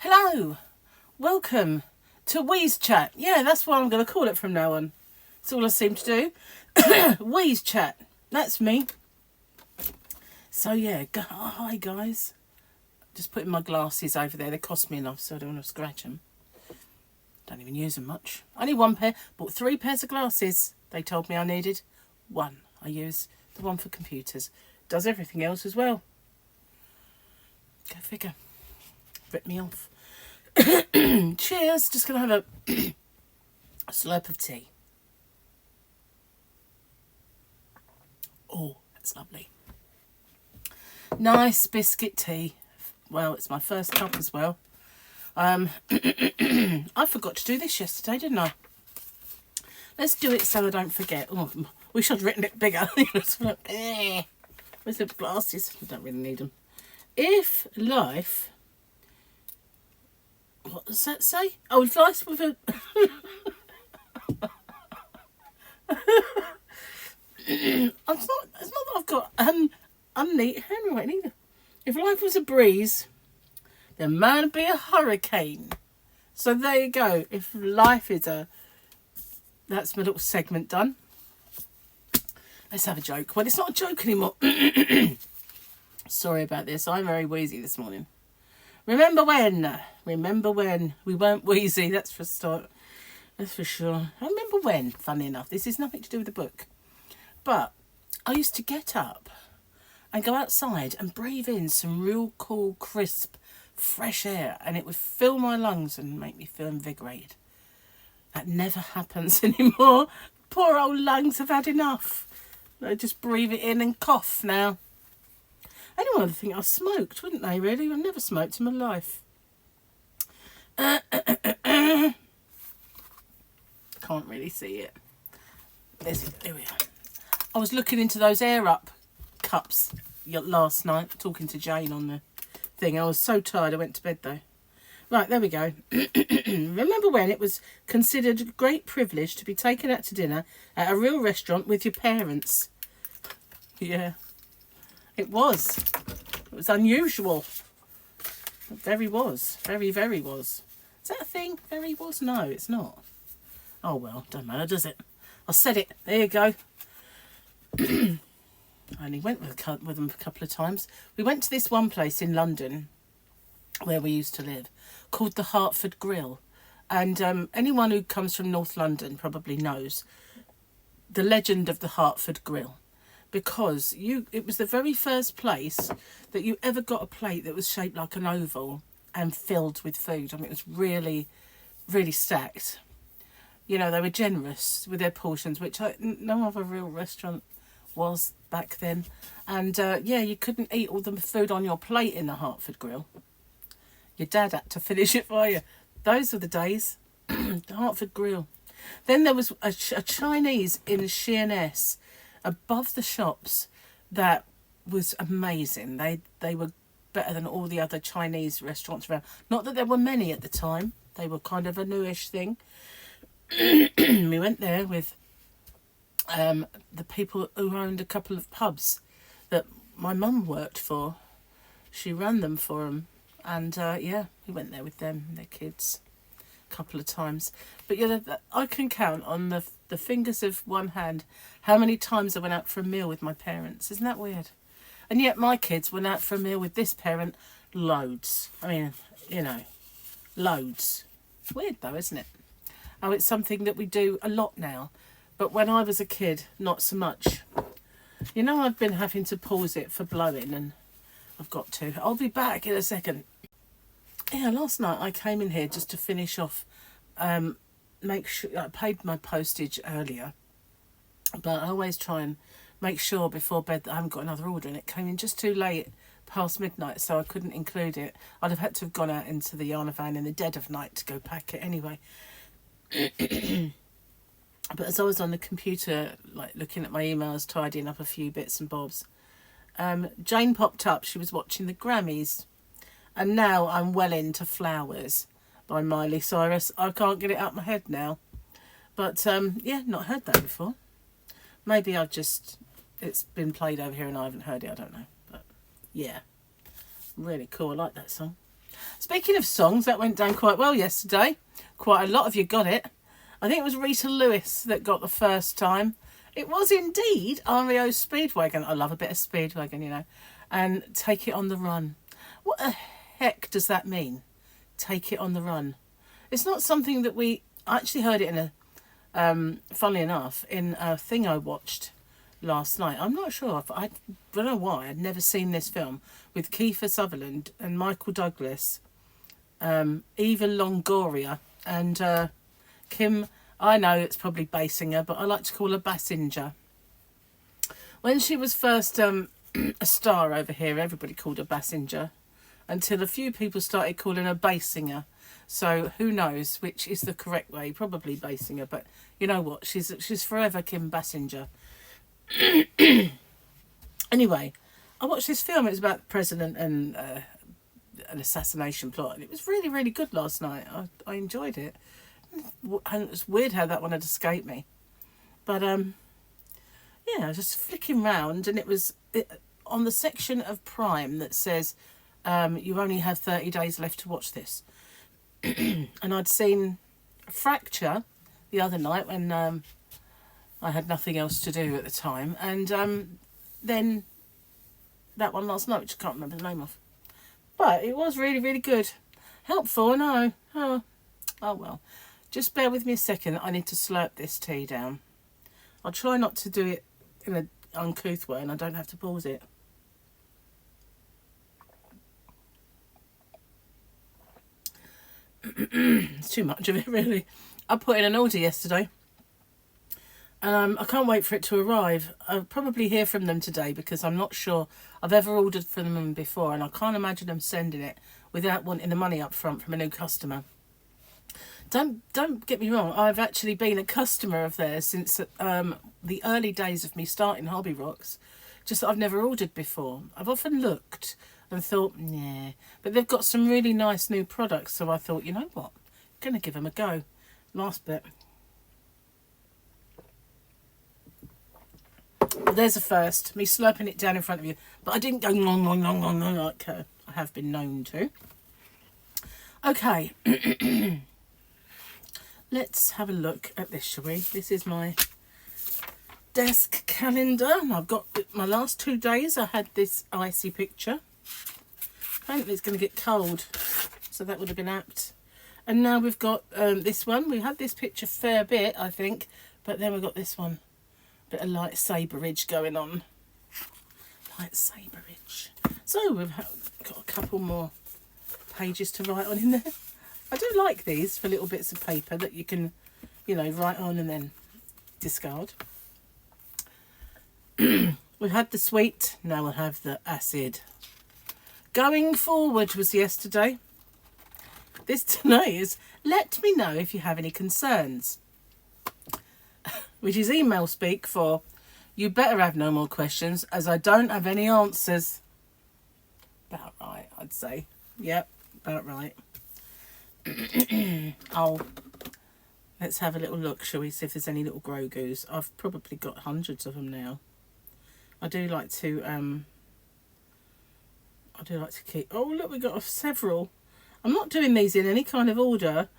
Hello, welcome to Wheeze Chat. Yeah, that's what I'm going to call it from now on. That's all I seem to do. Wheeze Chat, that's me. So yeah, hi guys. Just putting my glasses over there. They cost me enough, so I don't want to scratch them. Don't even use them much. Only one pair. Bought 3 pairs of glasses. They told me I needed 1. I use the one for computers. Does everything else as well. Go figure. Rip me off. Cheers. Just going to have a slurp of tea. Oh, that's lovely. Nice biscuit tea. Well, it's my first cup as well. I forgot to do this yesterday, didn't I? Let's do it so I don't forget. Oh, we should have written it bigger. Where's the glasses? I don't really need them. If life... What does that say? Oh, if life with a... it's not that I've got unneat handwriting either. If life was a breeze, there might be a hurricane. So there you go. If life is a... That's my little segment done. Let's have a joke. Well, it's not a joke anymore. Sorry about this. I'm very wheezy this morning. Remember when? Remember when? We weren't wheezy, that's for start. That's for sure. I remember when, funny enough. This is nothing to do with the book. But I used to get up and go outside and breathe in some real cool, crisp, fresh air. And it would fill my lungs and make me feel invigorated. That never happens anymore. Poor old lungs have had enough. They just breathe it in and cough now. Anyone would think I smoked, wouldn't they, really? I've never smoked in my life. Can't really see it. There we are. I was looking into those air up cups last night, talking to Jane on the thing. I was so tired, I went to bed though. Right, there we go. Remember when it was considered a great privilege to be taken out to dinner at a real restaurant with your parents? Yeah. It was. It was unusual. It very was. Very, very was. Is that a thing? Very was? No, it's not. Oh, well, don't matter, does it? I said it. There you go. I only went with them a couple of times. We went to this one place in London where we used to live called the Hertford Grill. And anyone who comes from North London probably knows the legend of the Hertford Grill. Because it was the very first place that you ever got a plate that was shaped like an oval and filled with food. I mean, it was really, really stacked. You know, they were generous with their portions, which no other real restaurant was back then. And, yeah, you couldn't eat all the food on your plate in the Hertford Grill. Your dad had to finish it for you. Those were the days. The Hertford Grill. Then there was a Chinese in Sheerness above the shops that was amazing. They were better than all the other Chinese restaurants around. Not that there were many at the time. They were kind of a newish thing. We went there with the people who owned a couple of pubs that my mum worked for. She ran them for them. And yeah, we went there with them and their kids a couple of times. But you know, I can count on the fingers of one hand how many times I went out for a meal with my parents. Isn't that weird? And yet my kids went out for a meal with this parent loads. I mean, you know, loads. Weird though, isn't it? Oh, it's something that we do a lot now. But when I was a kid, not so much. You know, I've been having to pause it for blowing and I've got to. I'll be back in a second. Yeah, last night I came in here just to finish off, make sure I paid my postage earlier, but I always try and make sure before bed that I haven't got another order, and it came in just too late past midnight, so I couldn't include it. I'd have had to have gone out into the Yarn van in the dead of night to go pack it anyway. But as I was on the computer, like looking at my emails, tidying up a few bits and bobs, Jane popped up. She was watching the Grammys. And now I'm well into Flowers by Miley Cyrus. I can't get it out of my head now. But, yeah, not heard that before. Maybe it's been played over here and I haven't heard it. I don't know. But, yeah. Really cool. I like that song. Speaking of songs, that went down quite well yesterday. Quite a lot of you got it. I think it was Rita Lewis that got the first time. It was indeed REO Speedwagon. I love a bit of Speedwagon, you know. And Take It on the Run. What the heck does that mean? Take It on the Run. It's not something that I actually heard it in a, funnily enough, in a thing I watched last night. I'm not sure. I don't know why. I'd never seen this film with Kiefer Sutherland and Michael Douglas, Eva Longoria, and Kim. I know it's probably Basinger, but I like to call her Basinger. When she was first a star over here, everybody called her Basinger, until a few people started calling her Basinger. So who knows which is the correct way? Probably Basinger, but you know what? She's forever Kim Basinger. Anyway, I watched this film. It was about the president and an assassination plot, and it was really, really good last night. I enjoyed it. And it's weird how that one had escaped me, but yeah, I was just flicking round, and it was on the section of Prime that says you only have 30 days left to watch this. And I'd seen Fracture the other night when I had nothing else to do at the time, and then that one last night, which I can't remember the name of, but it was really, really good. Helpful, I know. Oh well. Just bear with me a second. I need to slurp this tea down. I'll try not to do it in an uncouth way, and I don't have to pause it. It's too much of it, really. I put in an order yesterday, and I can't wait for it to arrive. I'll probably hear from them today, because I'm not sure I've ever ordered from them before, and I can't imagine them sending it without wanting the money up front from a new customer. Don't get me wrong, I've actually been a customer of theirs since the early days of me starting Hobby Rocks, just that I've never ordered before. I've often looked and thought, nah, but they've got some really nice new products, so I thought, you know what, I'm going to give them a go. Last bit. But there's a first, me slurping it down in front of you, but I didn't go long like I have been known to. Okay. Let's have a look at this, shall we? This is my desk calendar. I've got my last 2 days. I had this icy picture. Apparently it's going to get cold, so that would have been apt. And now we've got this one. We had this picture a fair bit, I think, but then we've got this one. Bit of light saberage going on. Light saberage. So we've got a couple more pages to write on in there. I do like these for little bits of paper that you can, you know, write on and then discard. We've had the sweet, now we'll have the acid. Going forward was yesterday. This tonight is, let me know if you have any concerns. Which is email speak for, you better have no more questions, as I don't have any answers. About right, I'd say. Yep, about right. Oh, let's have a little look, shall we, see if there's any little Grogu's. I've probably got hundreds of them now. I do like to keep, oh look, we got several. I'm not doing these in any kind of order.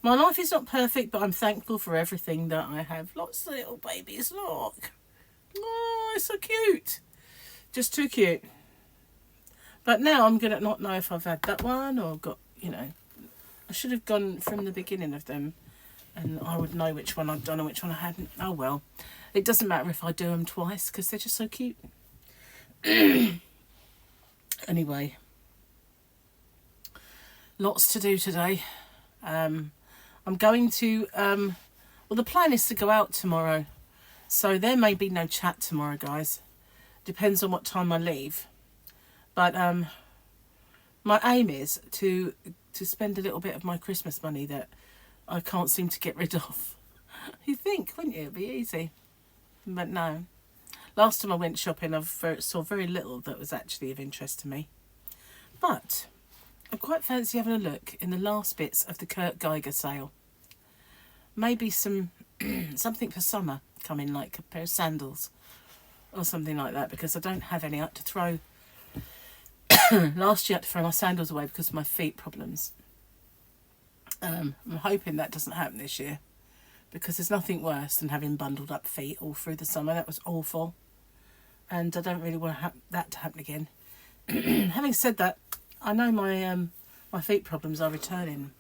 My life is not perfect, but I'm thankful for everything that I have. Lots of little babies, look. Oh, it's so cute. Just too cute. But now I'm going to not know if I've had that one or got, you know, I should have gone from the beginning of them and I would know which one I've done and which one I hadn't. Oh well, it doesn't matter if I do them twice because they're just so cute. Anyway, lots to do today. I'm going to, well, the plan is to go out tomorrow, so there may be no chat tomorrow, guys. Depends on what time I leave. But my aim is to spend a little bit of my Christmas money that I can't seem to get rid of. You think, wouldn't you? It'd be easy. But no. Last time I went shopping, I saw very little that was actually of interest to me. But I quite fancy having a look in the last bits of the Kurt Geiger sale. Maybe some something for summer coming, like a pair of sandals or something like that, because I don't have any up to throw Last year I had to throw my sandals away because of my feet problems. I'm hoping that doesn't happen this year, because there's nothing worse than having bundled up feet all through the summer. That was awful, and I don't really want that to happen again. Having said that, I know my feet problems are returning,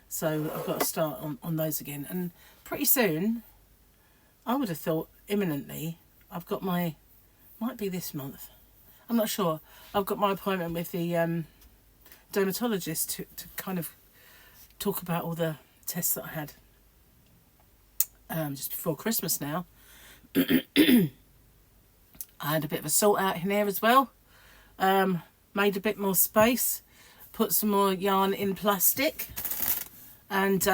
so I've got to start on those again. And pretty soon, I would have thought imminently, I've got might be this month, I'm not sure, I've got my appointment with the dermatologist to kind of talk about all the tests that I had just before Christmas now. I had a bit of a sort out in here as well. Made a bit more space, put some more yarn in plastic, and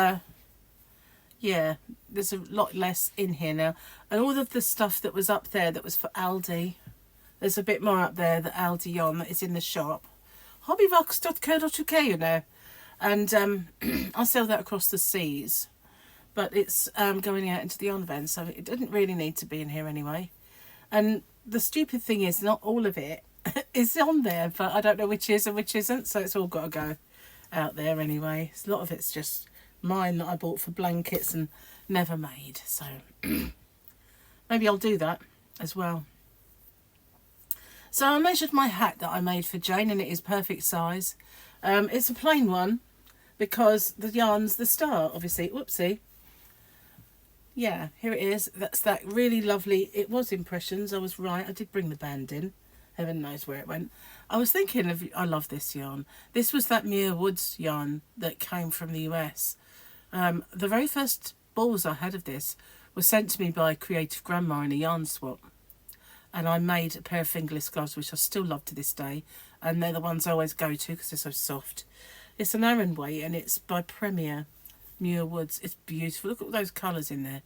yeah, there's a lot less in here now. And all of the stuff that was up there that was for Aldi, there's a bit more up there, the Aldi yarn that is in the shop. Hobbyvox.co.uk, you know. And I sell that across the seas, but it's going out into the yarn van, so it didn't really need to be in here anyway. And the stupid thing is, not all of it is on there, but I don't know which is and which isn't, so it's all got to go out there anyway. A lot of it's just mine that I bought for blankets and never made, so maybe I'll do that as well. So I measured my hat that I made for Jane, and it is perfect size. It's a plain one because the yarn's the star, obviously. Whoopsie. Yeah, here it is. That's that really lovely. It was Impressions. I was right. I did bring the band in. Heaven knows where it went. I was thinking of, I love this yarn. This was that Muir Woods yarn that came from the US. The very first balls I had of this were sent to me by Creative Grandma in a yarn swap. And I made a pair of fingerless gloves, which I still love to this day. And they're the ones I always go to because they're so soft. It's an Aran weight, and it's by Premier Muir Woods. It's beautiful. Look at all those colours in there.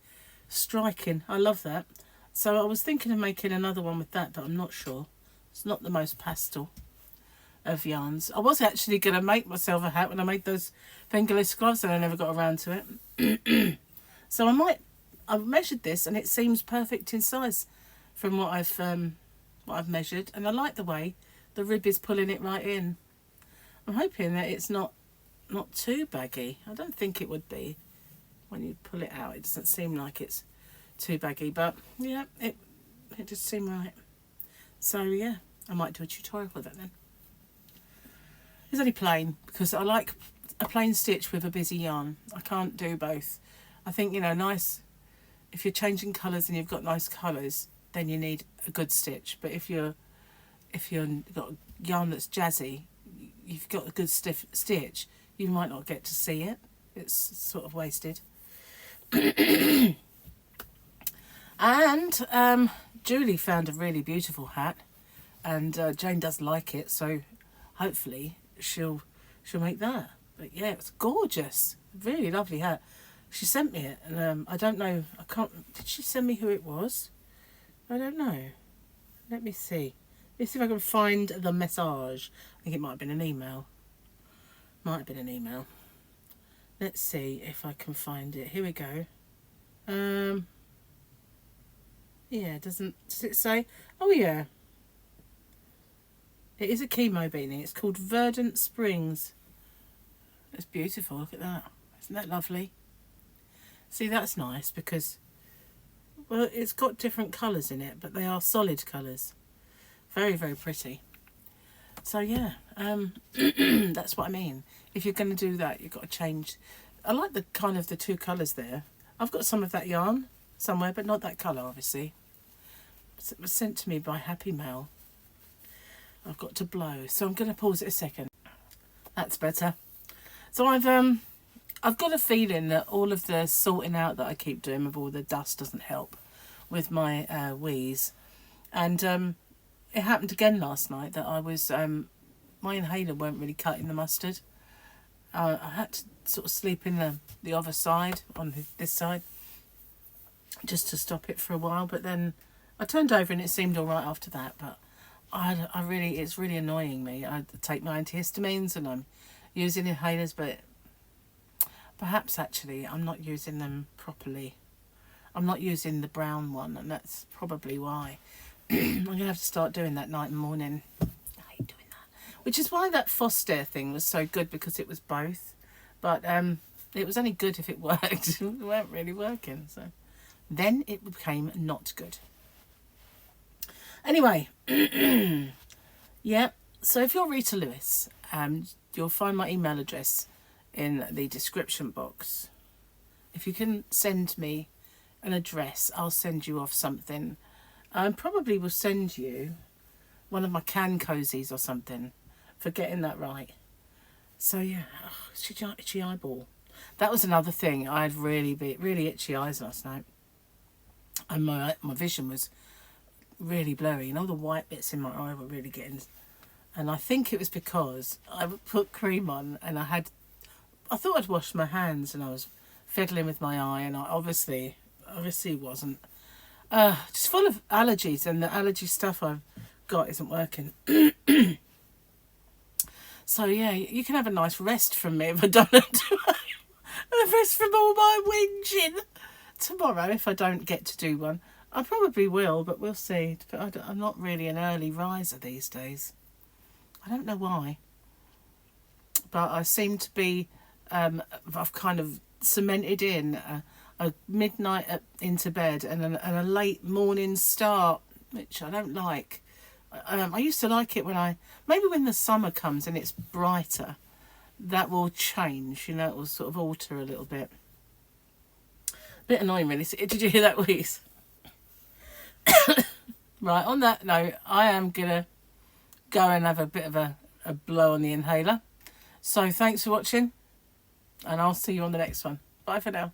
Striking. I love that. So I was thinking of making another one with that, but I'm not sure. It's not the most pastel of yarns. I was actually going to make myself a hat when I made those fingerless gloves, and I never got around to it. So I've measured this, and it seems perfect in size from what I've measured, and I like the way the rib is pulling it right in. I'm hoping that it's not too baggy. I don't think it would be when you pull it out. It doesn't seem like it's too baggy, but yeah, it just seemed right. So yeah, I might do a tutorial with it then. It's only plain because I like a plain stitch with a busy yarn. I can't do both. I think, you know, nice, if you're changing colours and you've got nice colours, then you need a good stitch. But if you've got yarn that's jazzy, you've got a good stiff stitch, you might not get to see it. It's sort of wasted. And Julie found a really beautiful hat, and Jane does like it, so hopefully she'll make that. But yeah, it's gorgeous, really lovely hat. She sent me it, and I don't know, did she send me who it was? I don't know. Let me see. Let's see if I can find the message. I think it might have been an email. Might have been an email. Let's see if I can find it. Here we go. Yeah, does it say? Oh yeah. It is a chemo beanie. It's called Verdant Springs. It's beautiful. Look at that. Isn't that lovely? See, that's nice because, well, it's got different colours in it, but they are solid colours. Very, very pretty. So yeah, that's what I mean. If you're going to do that, you've got to change. I like the kind of the two colours there. I've got some of that yarn somewhere, but not that colour, obviously. It was sent to me by Happy Mail. I've got to blow, so I'm going to pause it a second. That's better. So I've got a feeling that all of the sorting out that I keep doing with all the dust doesn't help with my wheeze. And it happened again last night that I was, my inhaler weren't really cutting the mustard. I had to sort of sleep in the other side, on this side, just to stop it for a while. But then I turned over and it seemed all right after that. But it's really annoying me. I take my antihistamines and I'm using inhalers, but perhaps actually I'm not using them properly. I'm not using the brown one, and that's probably why. I'm going to have to start doing that night and morning. I hate doing that. which is why that Foster thing was so good, because it was both. But it was only good if it worked. It weren't really working, so then it became not good. Anyway, yeah, so if you're Rita Lewis, you'll find my email address in the description box. If you can send me an address, I'll send you off something. I probably will send you one of my can cozies or something for getting that right. So yeah, itchy eyeball. That was another thing. I had really itchy eyes last night, and my vision was really blurry. You know, the white bits in my eye were really getting. And I think it was because I put cream on, and I thought I'd washed my hands, and I was fiddling with my eye, and I obviously wasn't. Just full of allergies, and the allergy stuff I've got isn't working. So yeah, you can have a nice rest from me if I don't do a rest from all my whinging tomorrow. If I don't get to do one, I probably will, but we'll see. But I'm not really an early riser these days. I don't know why, but I seem to be. I've kind of cemented in a midnight into bed and a late morning start, which I don't like. I used to like it maybe when the summer comes and it's brighter, that will change, you know, it will sort of alter a little bit. Bit annoying really. Did you hear that wheeze? Right, on that note, I am going to go and have a bit of a blow on the inhaler. So thanks for watching, and I'll see you on the next one. Bye for now.